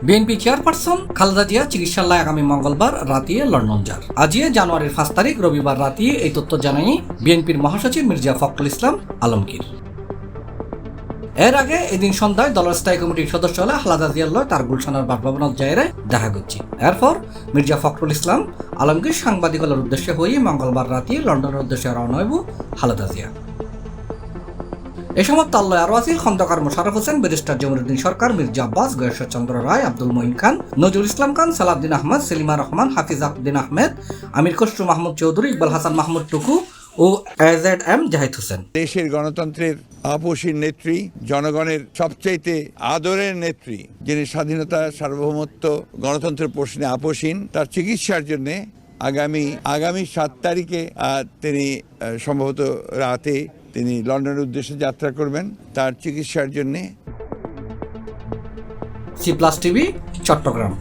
BNP chairperson Khaleda Zia চিকিৎসালয়ে আগামী মঙ্গলবার রাতে লন্ডন যান। আজিয়ে জানুয়ারির 5 তারিখ রবিবার রাতে এই তথ্য জানাই বিএনপির মহাসচিব মির্জা ফখরুল ইসলাম আলমগীর। এর আগে এদিন সন্ধ্যায় দলের স্থায়ী কমিটির সদস্য হলে খালেদা জিয়ার লয় তার গুলশানের বাসভবনত জায়গায় দেখা করছি। এরপর মির্জা ফখরুল ইসলাম আলমগীর সাংবাদিকদের উদ্দেশ্যে হয়ে মঙ্গলবার রাতে লন্ডনের উদ্দেশ্যে রওনা হইব খালেদা জিয়া। এ সময় তাল্লয় আরো আছিল খন্দকার মোশাররফ হোসেন, ব্যারিস্টার জমিরুদ্দিন সরকার, মির্জা আব্বাস, গয়েশ্বর চন্দ্র রায়, আব্দুল মঈন খান, নজরুল ইসলাম খান, সালাউদ্দিন আহমদ, সেলিমা রহমান, হাফিজ উদ্দিন আহমেদ, আমির খসরু মাহমুদ চৌধুরী, ইকবাল হাসান মাহমুদ টুকু ও এজেড-এম জাহিদ হোসেন। দেশের গণতন্ত্রের আপসীর নেত্রী, জনগণের সবচাইতে আদরের নেত্রী, যিনি স্বাধীনতা, সার্বভৌমত্ব, গণতন্ত্রের প্রশ্নে আপসীন, তার চিকিৎসার জন্য আগামী 7 তারিখে তিনি সম্ভবত রাতে তিনি লন্ডনের উদ্দেশ্যে যাত্রা করবেন তার চিকিৎসার জন্য। C plus TV, Chittagong.